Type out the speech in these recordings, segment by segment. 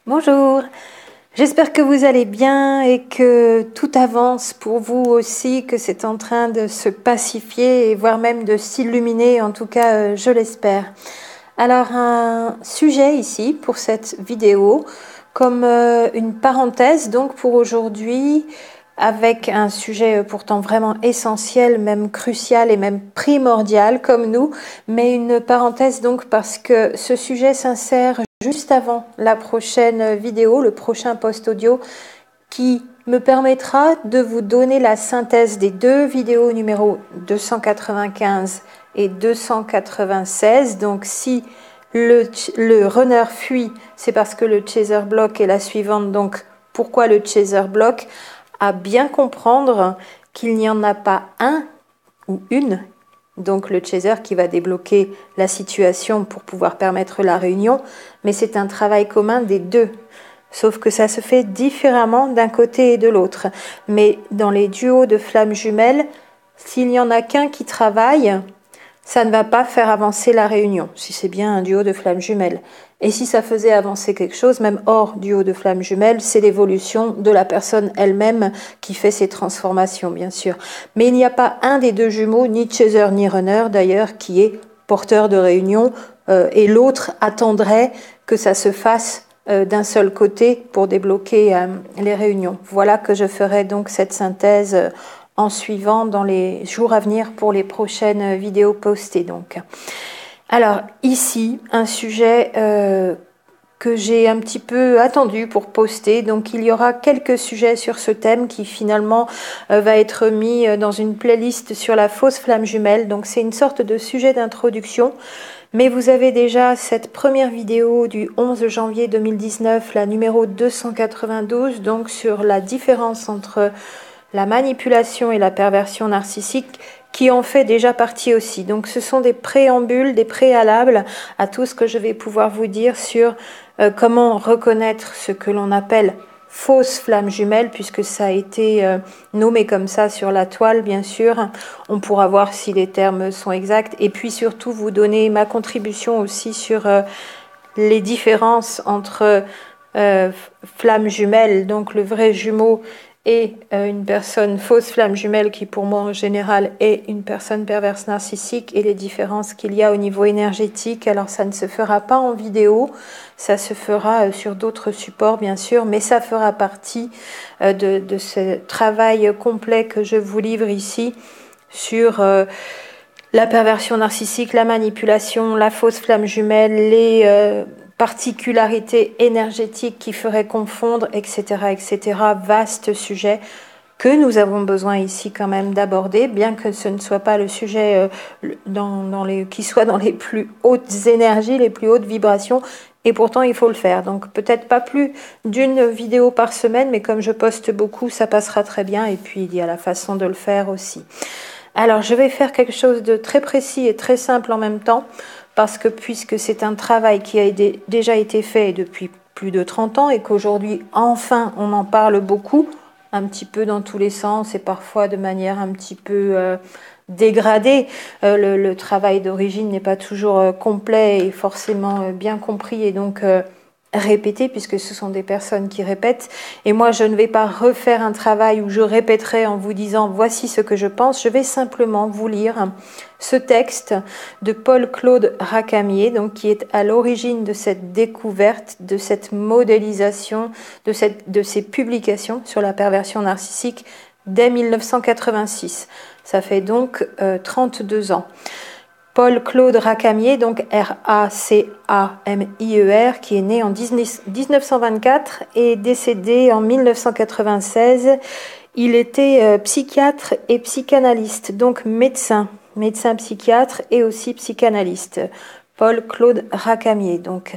Bonjour, j'espère que vous allez bien et que tout avance pour vous aussi, que c'est en train de se pacifier et voire même de s'illuminer, en tout cas je l'espère. Alors un sujet ici pour cette vidéo, comme une parenthèse donc pour aujourd'hui, avec un sujet pourtant vraiment essentiel, même crucial et même primordial comme nous, mais une parenthèse donc parce que ce sujet s'insère juste avant la prochaine vidéo, le prochain post audio qui me permettra de vous donner la synthèse des deux vidéos numéro 295 et 296. Donc si le runner fuit, c'est parce que le chaser block est la suivante. Donc pourquoi le chaser block? À bien comprendre qu'il n'y en a pas un ou une, donc le chaser qui va débloquer la situation pour pouvoir permettre la réunion, mais c'est un travail commun des deux. Sauf que ça se fait différemment d'un côté et de l'autre. Mais dans les duos de flammes jumelles, s'il n'y en a qu'un qui travaille, ça ne va pas faire avancer la réunion, si c'est bien un duo de flammes jumelles. Et si ça faisait avancer quelque chose, même hors duo de flammes jumelles, c'est l'évolution de la personne elle-même qui fait ces transformations, bien sûr. Mais il n'y a pas un des deux jumeaux, ni chaser ni runner d'ailleurs, qui est porteur de réunion, et l'autre attendrait que ça se fasse d'un seul côté pour débloquer les réunions. Voilà que je ferai donc cette synthèse en suivant dans les jours à venir pour les prochaines vidéos postées. Donc. Alors ici, un sujet que j'ai un petit peu attendu pour poster. Donc il y aura quelques sujets sur ce thème qui finalement va être mis dans une playlist sur la fausse flamme jumelle. Donc c'est une sorte de sujet d'introduction. Mais vous avez déjà cette première vidéo du 11 janvier 2019, la numéro 292, donc sur la différence entre la manipulation et la perversion narcissique, qui en fait déjà partie aussi. Donc ce sont des préambules, des préalables à tout ce que je vais pouvoir vous dire sur comment reconnaître ce que l'on appelle fausse flamme jumelle, puisque ça a été nommé comme ça sur la toile, bien sûr. On pourra voir si les termes sont exacts. Et puis surtout, vous donner ma contribution aussi sur les différences entre flamme jumelle, donc le vrai jumeau, et une personne fausse flamme jumelle qui pour moi en général est une personne perverse narcissique, et les différences qu'il y a au niveau énergétique. Alors ça ne se fera pas en vidéo, ça se fera sur d'autres supports bien sûr, mais ça fera partie de ce travail complet que je vous livre ici sur la perversion narcissique, la manipulation, la fausse flamme jumelle, les particularités énergétiques qui feraient confondre, etc., etc. Vaste sujet que nous avons besoin ici quand même d'aborder, bien que ce ne soit pas le sujet qui soit dans les plus hautes énergies, les plus hautes vibrations, et pourtant il faut le faire. Donc peut-être pas plus d'une vidéo par semaine, mais comme je poste beaucoup, ça passera très bien, et puis il y a la façon de le faire aussi. Alors je vais faire quelque chose de très précis et très simple en même temps, parce que puisque c'est un travail qui a déjà été fait depuis plus de 30 ans et qu'aujourd'hui enfin on en parle beaucoup, un petit peu dans tous les sens et parfois de manière un petit peu dégradée, le travail d'origine n'est pas toujours complet et forcément bien compris, et donc répéter, puisque ce sont des personnes qui répètent. Et moi, je ne vais pas refaire un travail où je répéterai en vous disant voici ce que je pense. Je vais simplement vous lire ce texte de Paul-Claude Racamier, donc qui est à l'origine de cette découverte, de cette modélisation, de ces publications sur la perversion narcissique dès 1986. Ça fait donc 32 ans. Paul-Claude Racamier, donc R-A-C-A-M-I-E-R, qui est né en 1924 et décédé en 1996. Il était psychiatre et psychanalyste, donc médecin psychiatre et aussi psychanalyste. Paul-Claude Racamier, donc.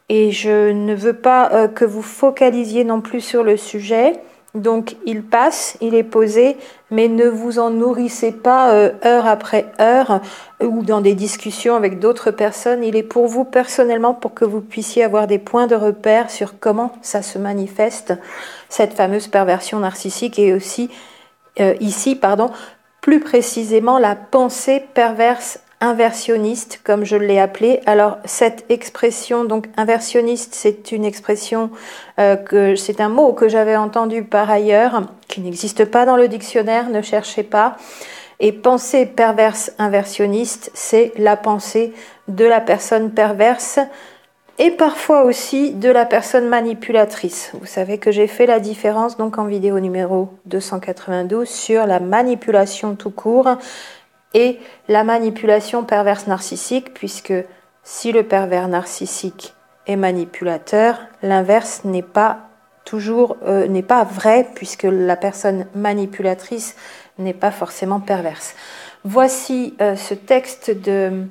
Et je ne veux pas que vous focalisiez non plus sur le sujet. Donc il passe, il est posé, mais ne vous en nourrissez pas heure après heure ou dans des discussions avec d'autres personnes. Il est pour vous personnellement, pour que vous puissiez avoir des points de repère sur comment ça se manifeste, cette fameuse perversion narcissique, et aussi ici, plus précisément la pensée perverse inversionniste, comme je l'ai appelé. Alors cette expression, donc inversionniste, c'est une expression c'est un mot que j'avais entendu par ailleurs, qui n'existe pas dans le dictionnaire, ne cherchez pas. Et pensée perverse inversionniste, c'est la pensée de la personne perverse et parfois aussi de la personne manipulatrice. Vous savez que j'ai fait la différence donc en vidéo numéro 292 sur la manipulation tout court et la manipulation perverse narcissique, puisque si le pervers narcissique est manipulateur, l'inverse n'est pas vrai, puisque la personne manipulatrice n'est pas forcément perverse. Voici ce texte de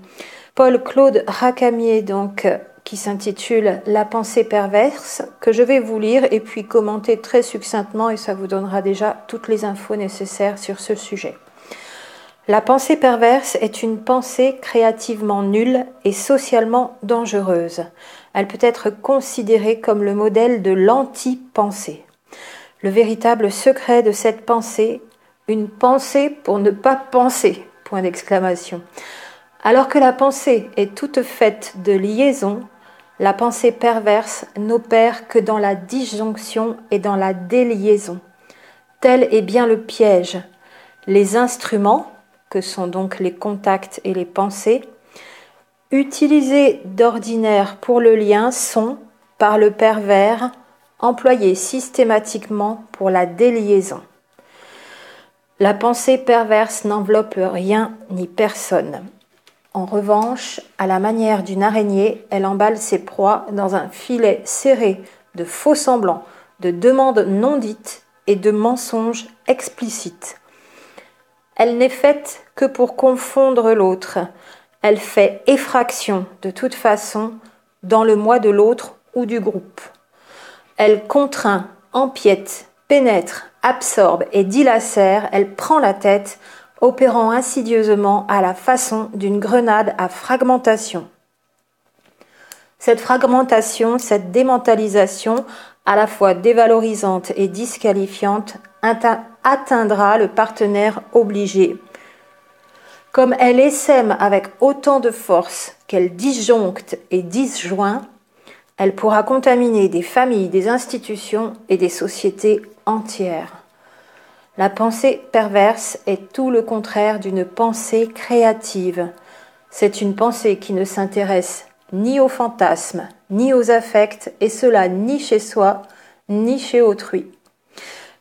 Paul-Claude Racamier, donc, qui s'intitule « La pensée perverse », que je vais vous lire et puis commenter très succinctement, et ça vous donnera déjà toutes les infos nécessaires sur ce sujet. La pensée perverse est une pensée créativement nulle et socialement dangereuse. Elle peut être considérée comme le modèle de l'anti-pensée. Le véritable secret de cette pensée, une pensée pour ne pas penser, point d'exclamation. Alors que la pensée est toute faite de liaisons, la pensée perverse n'opère que dans la disjonction et dans la déliaison. Tel est bien le piège. Les instruments, que sont donc les contacts et les pensées, utilisés d'ordinaire pour le lien sont, par le pervers, employés systématiquement pour la déliaison. La pensée perverse n'enveloppe rien ni personne. En revanche, à la manière d'une araignée, elle emballe ses proies dans un filet serré de faux semblants, de demandes non dites et de mensonges explicites. Elle n'est faite que pour confondre l'autre. Elle fait effraction, de toute façon, dans le moi de l'autre ou du groupe. Elle contraint, empiète, pénètre, absorbe et dilacère, elle prend la tête, opérant insidieusement à la façon d'une grenade à fragmentation. Cette fragmentation, cette démentalisation, à la fois dévalorisante et disqualifiante, atteindra le partenaire obligé. Comme elle essaime avec autant de force qu'elle disjoncte et disjoint, elle pourra contaminer des familles, des institutions et des sociétés entières. La pensée perverse est tout le contraire d'une pensée créative. C'est une pensée qui ne s'intéresse ni aux fantasmes, ni aux affects, et cela ni chez soi, ni chez autrui.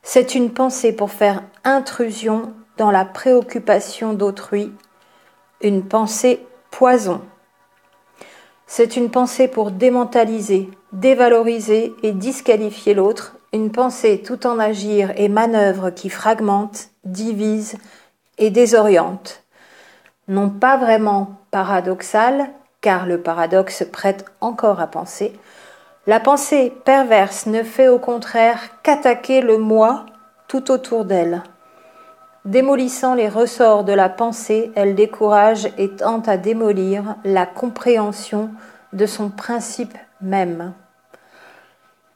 C'est une pensée pour faire intrusion dans la préoccupation d'autrui, une pensée poison. C'est une pensée pour démentaliser, dévaloriser et disqualifier l'autre, une pensée tout en agir et manœuvre qui fragmente, divise et désoriente. Non pas vraiment paradoxale, car le paradoxe prête encore à penser, la pensée perverse ne fait au contraire qu'attaquer le moi tout autour d'elle. Démolissant les ressorts de la pensée, elle décourage et tente à démolir la compréhension de son principe même.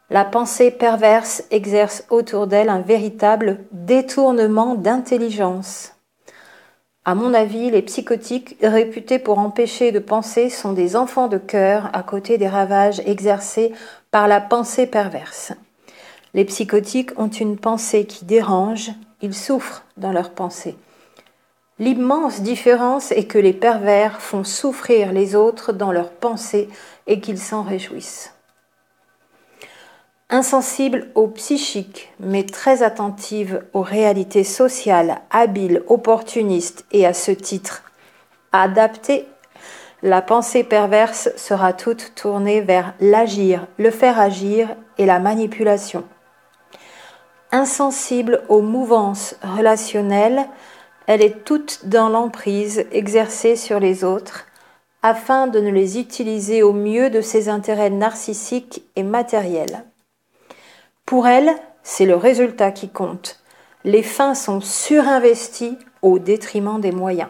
La pensée perverse exerce autour d'elle un véritable détournement d'intelligence. À mon avis, les psychotiques réputés pour empêcher de penser sont des enfants de cœur à côté des ravages exercés par la pensée perverse. Les psychotiques ont une pensée qui dérange, ils souffrent dans leur pensée. L'immense différence est que les pervers font souffrir les autres dans leur pensée et qu'ils s'en réjouissent. Insensible au psychique, mais très attentive aux réalités sociales, habile, opportuniste et à ce titre adaptée, la pensée perverse sera toute tournée vers l'agir, le faire agir et la manipulation. Insensible aux mouvances relationnelles, elle est toute dans l'emprise exercée sur les autres afin de ne les utiliser au mieux de ses intérêts narcissiques et matériels. Pour elle, c'est le résultat qui compte. Les fins sont surinvesties au détriment des moyens.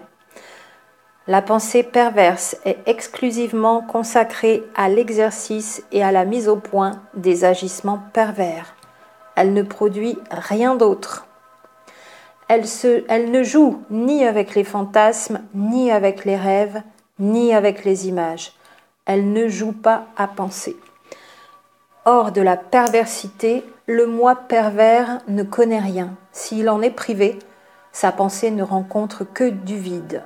La pensée perverse est exclusivement consacrée à l'exercice et à la mise au point des agissements pervers. Elle ne produit rien d'autre. Elle ne joue ni avec les fantasmes, ni avec les rêves, ni avec les images. Elle ne joue pas à penser. Hors de la perversité, le moi pervers ne connaît rien. S'il en est privé, sa pensée ne rencontre que du vide.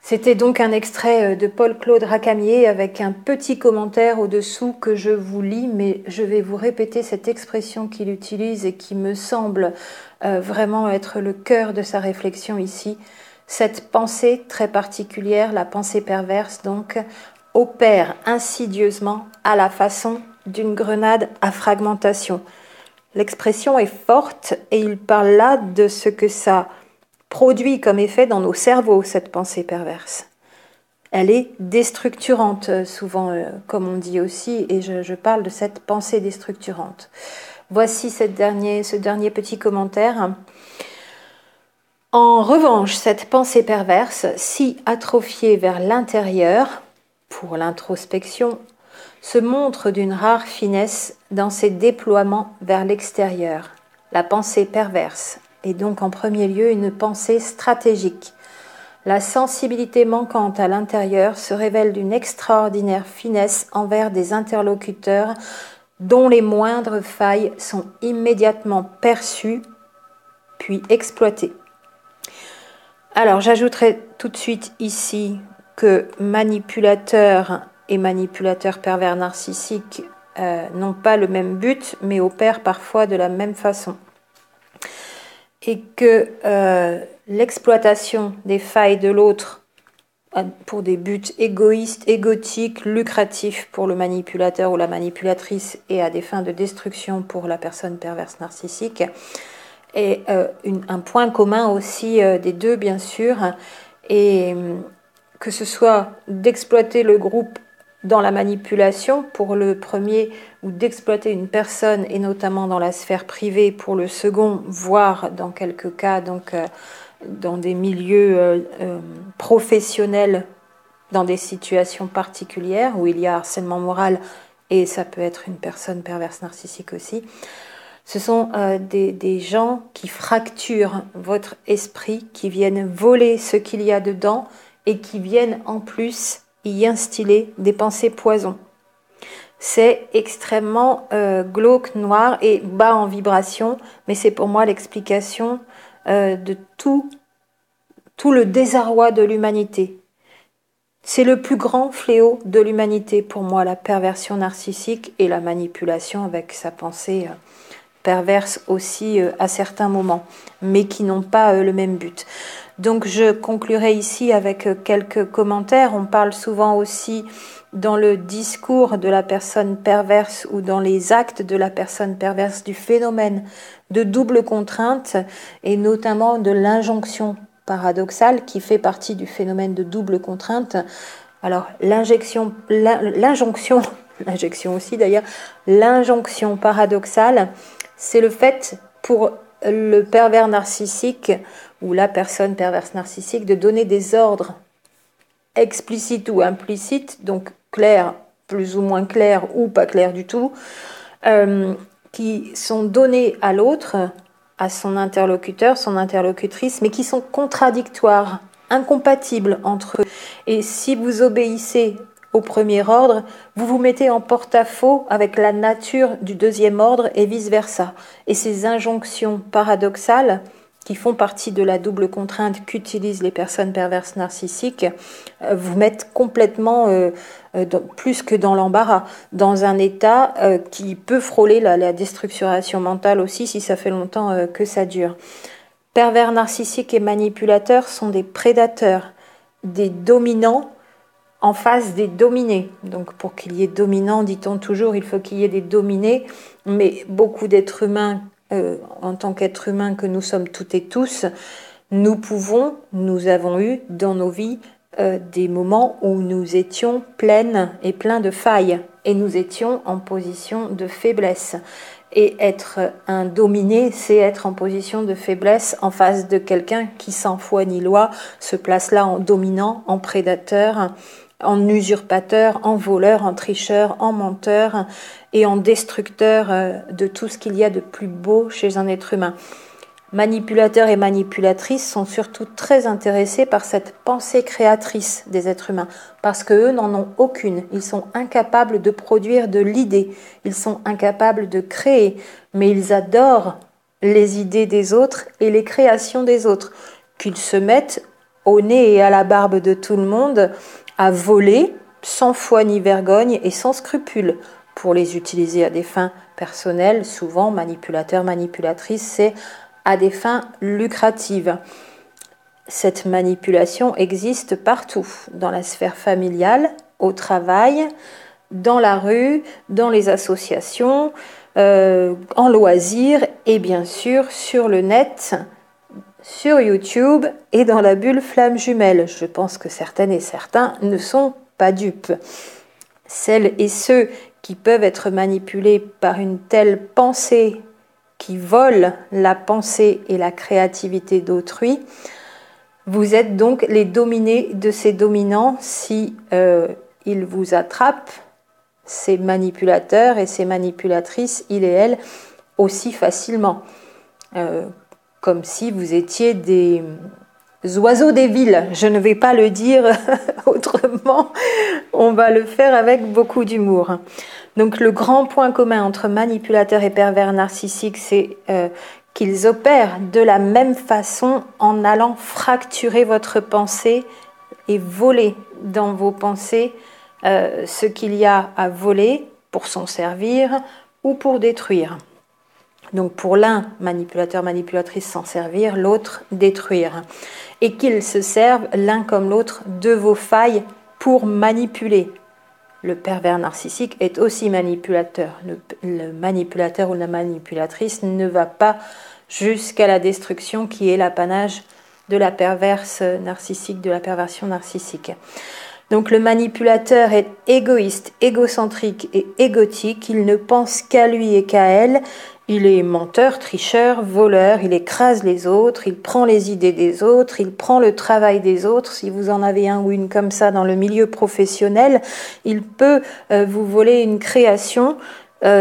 C'était donc un extrait de Paul-Claude Racamier avec un petit commentaire au-dessous que je vous lis, mais je vais vous répéter cette expression qu'il utilise et qui me semble vraiment être le cœur de sa réflexion ici. Cette pensée très particulière, la pensée perverse donc, opère insidieusement à la façon d'une grenade à fragmentation. L'expression est forte et il parle là de ce que ça produit comme effet dans nos cerveaux, cette pensée perverse. Elle est déstructurante, souvent, comme on dit aussi, et je parle de cette pensée déstructurante. Voici ce dernier petit commentaire. En revanche, cette pensée perverse, si atrophiée vers l'intérieur, pour l'introspection, se montre d'une rare finesse dans ses déploiements vers l'extérieur. La pensée perverse est donc en premier lieu une pensée stratégique. La sensibilité manquante à l'intérieur se révèle d'une extraordinaire finesse envers des interlocuteurs dont les moindres failles sont immédiatement perçues puis exploitées. Alors j'ajouterai tout de suite ici que manipulateurs et manipulateurs pervers narcissiques n'ont pas le même but, mais opèrent parfois de la même façon. Et que l'exploitation des failles de l'autre pour des buts égoïstes, égotiques, lucratifs pour le manipulateur ou la manipulatrice et à des fins de destruction pour la personne perverse narcissique est un point commun aussi des deux, bien sûr, et que ce soit d'exploiter le groupe dans la manipulation pour le premier, ou d'exploiter une personne, et notamment dans la sphère privée pour le second, voire dans quelques cas donc dans des milieux professionnels, dans des situations particulières où il y a harcèlement moral, et ça peut être une personne perverse narcissique aussi. Ce sont des gens qui fracturent votre esprit, qui viennent voler ce qu'il y a dedans et qui viennent en plus y instiller des pensées poison. C'est extrêmement glauque, noir et bas en vibration, mais c'est pour moi l'explication de tout le désarroi de l'humanité. C'est le plus grand fléau de l'humanité pour moi, la perversion narcissique et la manipulation avec sa pensée perverse aussi à certains moments, mais qui n'ont pas le même but. Donc je conclurai ici avec quelques commentaires. On parle souvent aussi dans le discours de la personne perverse ou dans les actes de la personne perverse du phénomène de double contrainte et notamment de l'injonction paradoxale qui fait partie du phénomène de double contrainte. Alors l'injonction aussi d'ailleurs, l'injonction paradoxale, c'est le fait pour le pervers narcissique ou la personne perverse narcissique de donner des ordres explicites ou implicites, donc clairs, plus ou moins clairs ou pas clairs du tout, qui sont donnés à l'autre, à son interlocuteur, son interlocutrice, mais qui sont contradictoires, incompatibles entre eux. Et si vous obéissez au premier ordre, vous vous mettez en porte-à-faux avec la nature du deuxième ordre et vice-versa. Et ces injonctions paradoxales qui font partie de la double contrainte qu'utilisent les personnes perverses narcissiques, vous mettent complètement, plus que dans l'embarras, dans un état qui peut frôler la déstructuration mentale aussi si ça fait longtemps que ça dure. Pervers narcissiques et manipulateurs sont des prédateurs, des dominants en face des dominés. Donc pour qu'il y ait dominant, dit-on toujours, il faut qu'il y ait des dominés, mais beaucoup d'êtres humains, en tant qu'êtres humains que nous sommes toutes et tous, nous avons eu dans nos vies des moments où nous étions pleines et pleins de failles, et nous étions en position de faiblesse. Et être un dominé, c'est être en position de faiblesse en face de quelqu'un qui, sans foi ni loi, se place là en dominant, en prédateur, en usurpateur, en voleur, en tricheur, en menteur et en destructeur de tout ce qu'il y a de plus beau chez un être humain. Manipulateurs et manipulatrices sont surtout très intéressés par cette pensée créatrice des êtres humains, parce qu'eux n'en ont aucune. Ils sont incapables de produire de l'idée, ils sont incapables de créer, mais ils adorent les idées des autres et les créations des autres, qu'ils se mettent au nez et à la barbe de tout le monde à voler, sans foi ni vergogne et sans scrupule, pour les utiliser à des fins personnelles. Souvent, manipulateurs, manipulatrices, c'est à des fins lucratives. Cette manipulation existe partout, dans la sphère familiale, au travail, dans la rue, dans les associations, en loisirs et bien sûr sur le net, sur YouTube et dans la bulle flamme jumelle. Je pense que certaines et certains ne sont pas dupes. Celles et ceux qui peuvent être manipulés par une telle pensée qui vole la pensée et la créativité d'autrui, vous êtes donc les dominés de ces dominants si ils vous attrapent, ces manipulateurs et ces manipulatrices, ils et elles, aussi facilement. Comme si vous étiez des oiseaux des villes. Je ne vais pas le dire autrement, on va le faire avec beaucoup d'humour. Donc le grand point commun entre manipulateurs et pervers narcissiques, c'est qu'ils opèrent de la même façon en allant fracturer votre pensée et voler dans vos pensées ce qu'il y a à voler pour s'en servir ou pour détruire. Donc pour l'un, manipulateur, manipulatrice, s'en servir, l'autre, détruire. Et qu'ils se servent l'un comme l'autre de vos failles pour manipuler. Le pervers narcissique est aussi manipulateur. Le manipulateur ou la manipulatrice ne va pas jusqu'à la destruction qui est l'apanage de la perverse narcissique, de la perversion narcissique. Donc le manipulateur est égoïste, égocentrique et égotique. Il ne pense qu'à lui et qu'à elle. Il est menteur, tricheur, voleur, il écrase les autres, il prend les idées des autres, il prend le travail des autres. Si vous en avez un ou une comme ça dans le milieu professionnel, il peut vous voler une création,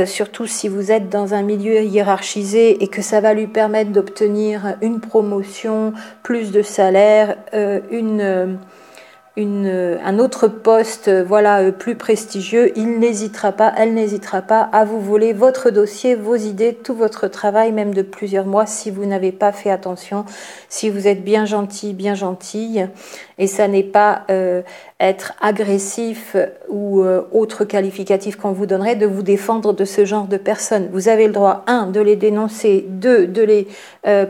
surtout si vous êtes dans un milieu hiérarchisé et que ça va lui permettre d'obtenir une promotion, plus de salaire, un autre poste plus prestigieux, il n'hésitera pas, elle n'hésitera pas à vous voler votre dossier, vos idées, tout votre travail, même de plusieurs mois si vous n'avez pas fait attention, si vous êtes bien gentil, bien gentille. Et ça n'est pas être agressif ou autre qualificatif qu'on vous donnerait de vous défendre de ce genre de personnes. Vous avez le droit, 1, de les dénoncer, 2, de les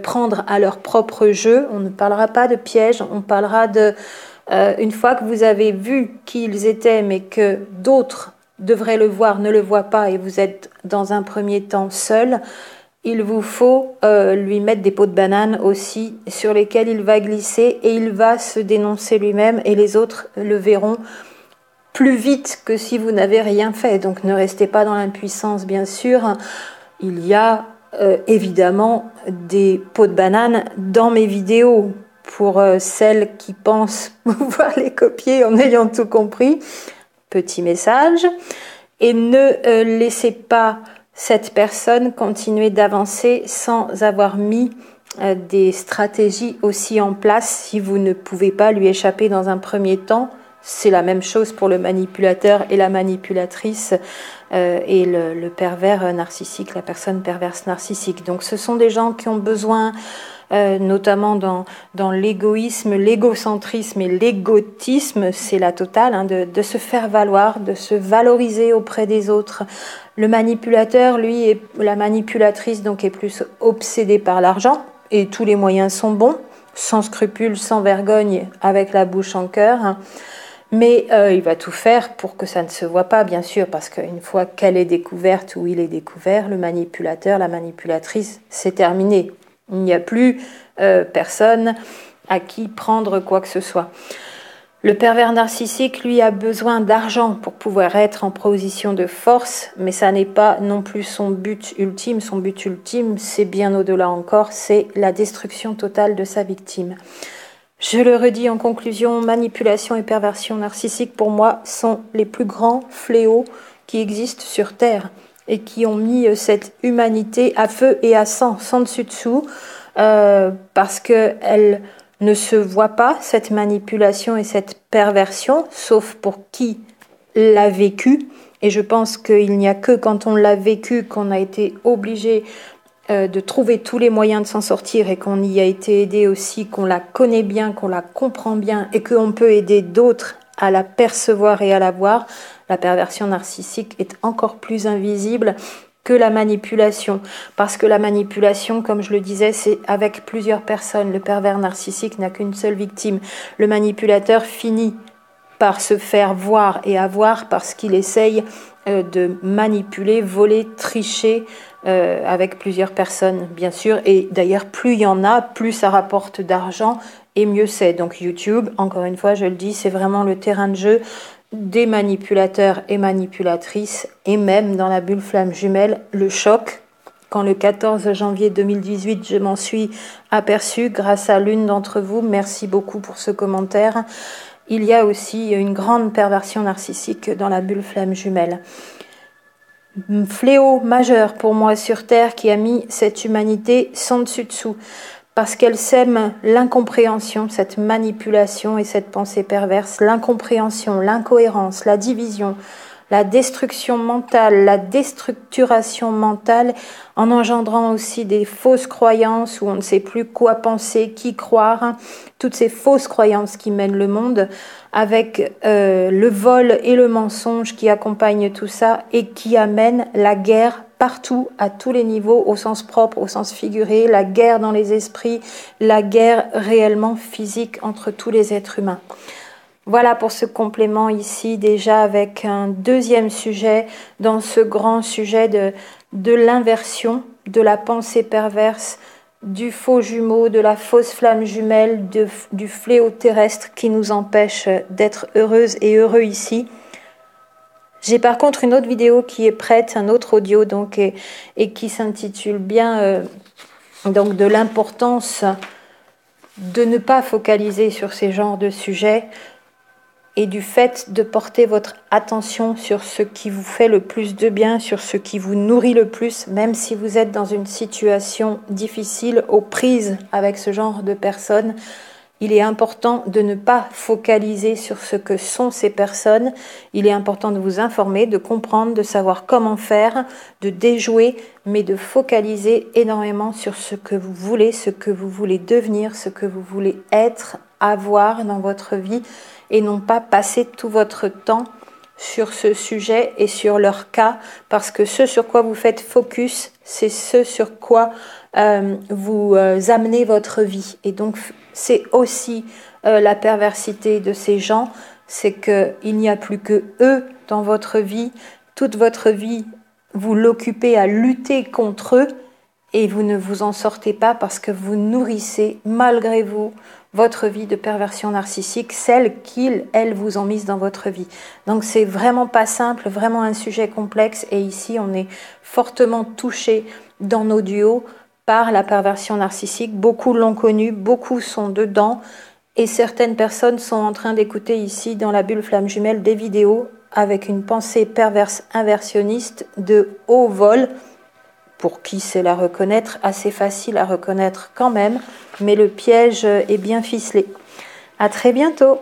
prendre à leur propre jeu. On ne parlera pas de piège, on parlera de... une fois que vous avez vu qui ils étaient, mais que d'autres devraient le voir, ne le voient pas, et vous êtes dans un premier temps seul, il vous faut lui mettre des pots de banane aussi sur lesquels il va glisser et il va se dénoncer lui-même et les autres le verront plus vite que si vous n'avez rien fait. Donc ne restez pas dans l'impuissance, bien sûr. Il y a évidemment des pots de banane dans mes vidéos. Pour celles qui pensent pouvoir les copier en ayant tout compris, petit message. Et ne laissez pas cette personne continuer d'avancer sans avoir mis des stratégies aussi en place si vous ne pouvez pas lui échapper dans un premier temps. C'est la même chose pour le manipulateur et la manipulatrice et le pervers narcissique, la personne perverse narcissique. Donc ce sont des gens qui ont besoin... notamment dans l'égoïsme, l'égocentrisme et l'égotisme, c'est la totale, de se faire valoir, de se valoriser auprès des autres. Le manipulateur, lui, et la manipulatrice, donc, est plus obsédée par l'argent, et tous les moyens sont bons, sans scrupule, sans vergogne, avec la bouche en cœur. Mais il va tout faire pour que ça ne se voit pas, bien sûr, parce qu'une fois qu'elle est découverte ou il est découvert, le manipulateur, la manipulatrice, c'est terminé. Il n'y a plus personne à qui prendre quoi que ce soit. Le pervers narcissique, lui, a besoin d'argent pour pouvoir être en position de force, mais ça n'est pas non plus son but ultime. Son but ultime, c'est bien au-delà encore, c'est la destruction totale de sa victime. Je le redis en conclusion, manipulation et perversion narcissique pour moi sont les plus grands fléaux qui existent sur Terre et qui ont mis cette humanité à feu et à sang, sans dessus-dessous, parce qu'elle ne se voit pas, cette manipulation et cette perversion, sauf pour qui l'a vécu. Et je pense qu'il n'y a que quand on l'a vécu qu'on a été obligé de trouver tous les moyens de s'en sortir et qu'on y a été aidé aussi, qu'on la connaît bien, qu'on la comprend bien et qu'on peut aider d'autres à la percevoir et à la voir. La perversion narcissique est encore plus invisible que la manipulation, parce que la manipulation, comme je le disais, c'est avec plusieurs personnes. Le pervers narcissique n'a qu'une seule victime. Le manipulateur finit par se faire voir et avoir parce qu'il essaye de manipuler, voler, tricher avec plusieurs personnes, bien sûr. Et d'ailleurs, plus il y en a, plus ça rapporte d'argent et mieux c'est. Donc YouTube, encore une fois, je le dis, c'est vraiment le terrain de jeu des manipulateurs et manipulatrices. Et même dans la bulle flamme jumelle, le choc. Quand le 14 janvier 2018, je m'en suis aperçue grâce à l'une d'entre vous, merci beaucoup pour ce commentaire, il y a aussi une grande perversion narcissique dans la bulle flamme jumelle. Fléau majeur pour moi sur Terre qui a mis cette humanité sans dessus-dessous, parce qu'elle sème l'incompréhension, cette manipulation et cette pensée perverse, l'incompréhension, l'incohérence, la division, la destruction mentale, la déstructuration mentale, en engendrant aussi des fausses croyances où on ne sait plus quoi penser, qui croire, toutes ces fausses croyances qui mènent le monde, avec le vol et le mensonge qui accompagnent tout ça et qui amènent la guerre partout, à tous les niveaux, au sens propre, au sens figuré, la guerre dans les esprits, la guerre réellement physique entre tous les êtres humains. Voilà pour ce complément ici, déjà avec un deuxième sujet dans ce grand sujet de l'inversion, de la pensée perverse, du faux jumeau, de la fausse flamme jumelle, du fléau terrestre qui nous empêche d'être heureuses et heureux ici. J'ai par contre une autre vidéo qui est prête, un autre audio donc, et qui s'intitule bien donc de l'importance de ne pas focaliser sur ces genres de sujets, et du fait de porter votre attention sur ce qui vous fait le plus de bien, sur ce qui vous nourrit le plus, même si vous êtes dans une situation difficile, aux prises avec ce genre de personnes. Il est important de ne pas focaliser sur ce que sont ces personnes. Il est important de vous informer, de comprendre, de savoir comment faire, de déjouer, mais de focaliser énormément sur ce que vous voulez devenir, ce que vous voulez être, avoir dans votre vie, et non pas passer tout votre temps sur ce sujet et sur leur cas, parce que ce sur quoi vous faites focus, c'est ce sur quoi vous amenez votre vie. Et donc c'est aussi la perversité de ces gens, c'est qu'il n'y a plus que eux dans votre vie. Toute votre vie, vous l'occupez à lutter contre eux et vous ne vous en sortez pas parce que vous nourrissez malgré vous votre vie de perversion narcissique, celle qu'ils, elles, vous ont mise dans votre vie. Donc c'est vraiment pas simple, vraiment un sujet complexe, et ici on est fortement touché dans nos duos par la perversion narcissique. Beaucoup l'ont connu, beaucoup sont dedans, et certaines personnes sont en train d'écouter ici dans la bulle flamme jumelle des vidéos avec une pensée perverse inversionniste de haut vol, pour qui c'est la reconnaître, assez facile à reconnaître quand même, mais le piège est bien ficelé. À très bientôt.